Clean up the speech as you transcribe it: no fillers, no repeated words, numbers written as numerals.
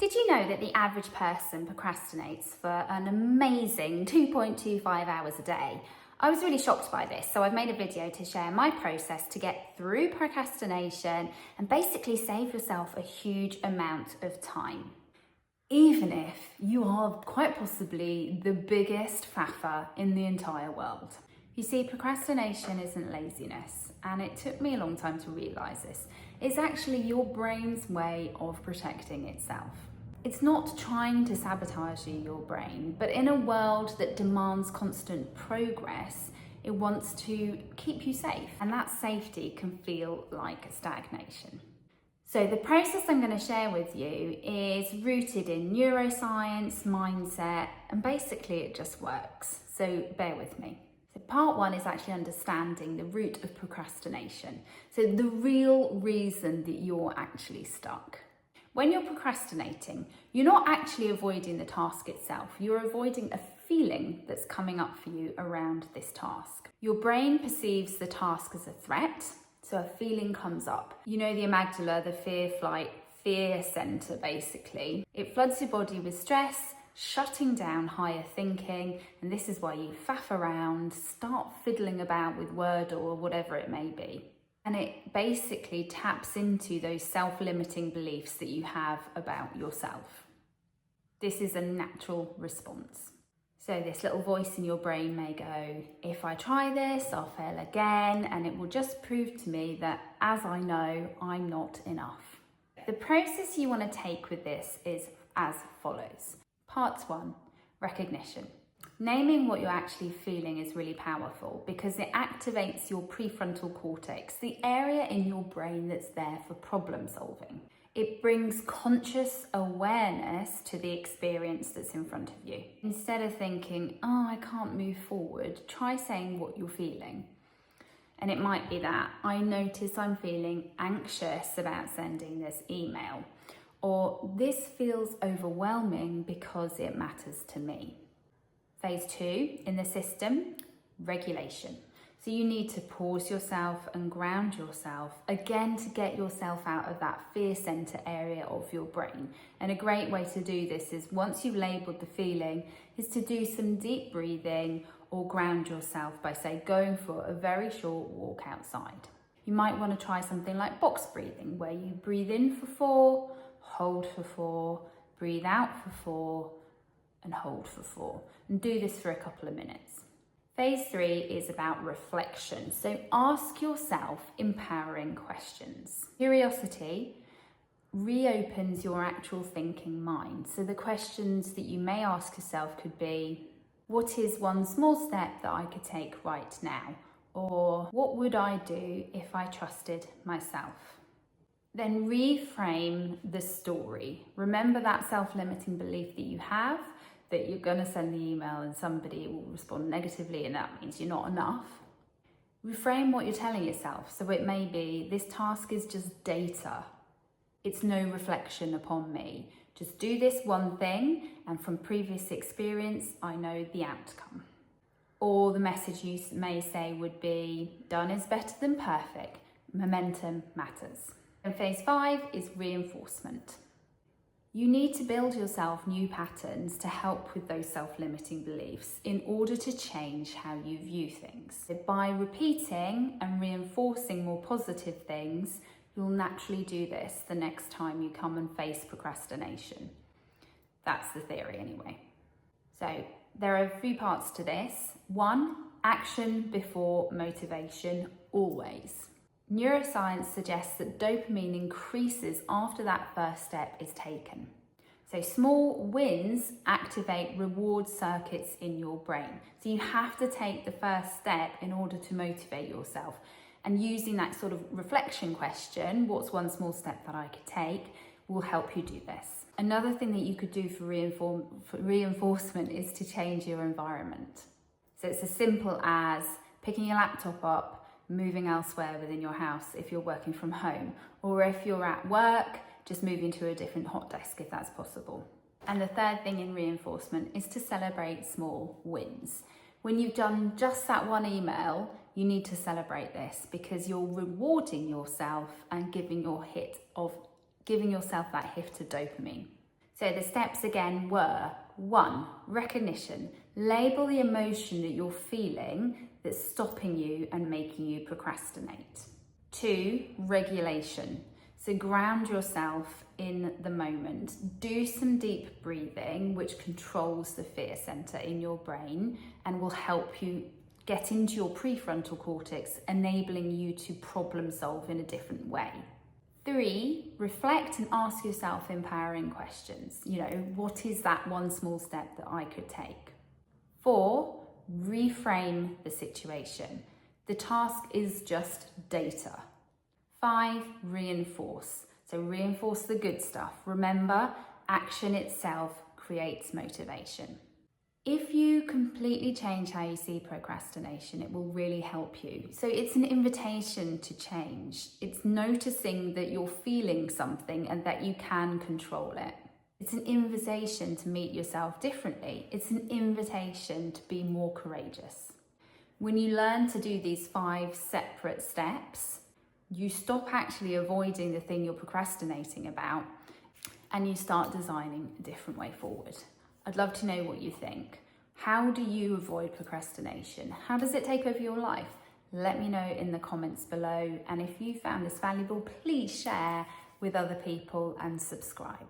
Did you know that the average person procrastinates for an amazing 2.25 hours a day? I was really shocked by this, so I've made a video to share my process to get through procrastination and basically save yourself a huge amount of time. Even if you are quite possibly the biggest faffer in the entire world. You see, procrastination isn't laziness, and it took me a long time to realise this. It's actually your brain's way of protecting itself. It's not trying to sabotage your brain, but in a world that demands constant progress, it wants to keep you safe, and that safety can feel like stagnation. So the process I'm going to share with you is rooted in neuroscience, mindset, and basically it just works. So bear with me. So part one is actually understanding the root of procrastination. So the real reason that you're actually stuck. When you're procrastinating, you're not actually avoiding the task itself. You're avoiding a feeling that's coming up for you around this task. Your brain perceives the task as a threat, so a feeling comes up. You know, the amygdala, the fear center basically. It floods your body with stress, shutting down higher thinking, and this is why you faff around, start fiddling about with Wordle or whatever it may be. And it basically taps into those self-limiting beliefs that you have about yourself. This is a natural response. So this little voice in your brain may go, if I try this, I'll fail again, and it will just prove to me that, as I know, I'm not enough. The process you want to take with this is as follows. Part one, recognition. Naming what you're actually feeling is really powerful because it activates your prefrontal cortex, the area in your brain that's there for problem solving. It brings conscious awareness to the experience that's in front of you. Instead of thinking, oh, I can't move forward, try saying what you're feeling. And it might be that, I notice I'm feeling anxious about sending this email, or this feels overwhelming because it matters to me. Phase two in the system, regulation. So you need to pause yourself and ground yourself, again to get yourself out of that fear center area of your brain. And a great way to do this is, once you've labeled the feeling, is to do some deep breathing or ground yourself by, say, going for a very short walk outside. You might want to try something like box breathing, where you breathe in for 4, hold for 4, breathe out for 4, and hold for 4. And do this for a couple of minutes. Phase 3 is about reflection. So ask yourself empowering questions. Curiosity reopens your actual thinking mind. So the questions that you may ask yourself could be, what is one small step that I could take right now? Or what would I do if I trusted myself? Then reframe the story. Remember that self-limiting belief that you have, that you're going to send the email and somebody will respond negatively and that means you're not enough. Reframe what you're telling yourself. So it may be, this task is just data. It's no reflection upon me. Just do this one thing, and from previous experience, I know the outcome. Or the message you may say would be, done is better than perfect. Momentum matters. And phase 5 is reinforcement. You need to build yourself new patterns to help with those self-limiting beliefs in order to change how you view things. So by repeating and reinforcing more positive things, you'll naturally do this the next time you come and face procrastination. That's the theory anyway. So there are a few parts to this. 1, action before motivation, always. Neuroscience suggests that dopamine increases after that first step is taken. So small wins activate reward circuits in your brain. So you have to take the first step in order to motivate yourself. And using that sort of reflection question, what's one small step that I could take, will help you do this. Another thing that you could do for reinforcement is to change your environment. So it's as simple as picking your laptop up, moving elsewhere within your house if you're working from home, or if you're at work, just moving to a different hot desk if that's possible. And the third thing in reinforcement is to celebrate small wins. When you've done just that one email, you need to celebrate this because you're rewarding yourself and giving yourself that hit of dopamine. So the steps again were: 1, recognition. Label the emotion that you're feeling that's stopping you and making you procrastinate. 2, regulation. So ground yourself in the moment. Do some deep breathing, which controls the fear center in your brain and will help you get into your prefrontal cortex, enabling you to problem solve in a different way. 3, reflect and ask yourself empowering questions. What is that one small step that I could take? 4, reframe the situation. The task is just data. 5, reinforce. So reinforce the good stuff. Remember, action itself creates motivation. If you completely change how you see procrastination, it will really help you. So it's an invitation to change. It's noticing that you're feeling something and that you can control it. It's an invitation to meet yourself differently. It's an invitation to be more courageous. When you learn to do these 5 separate steps, you stop actually avoiding the thing you're procrastinating about and you start designing a different way forward. I'd love to know what you think. How do you avoid procrastination? How does it take over your life? Let me know in the comments below. And if you found this valuable, please share with other people and subscribe.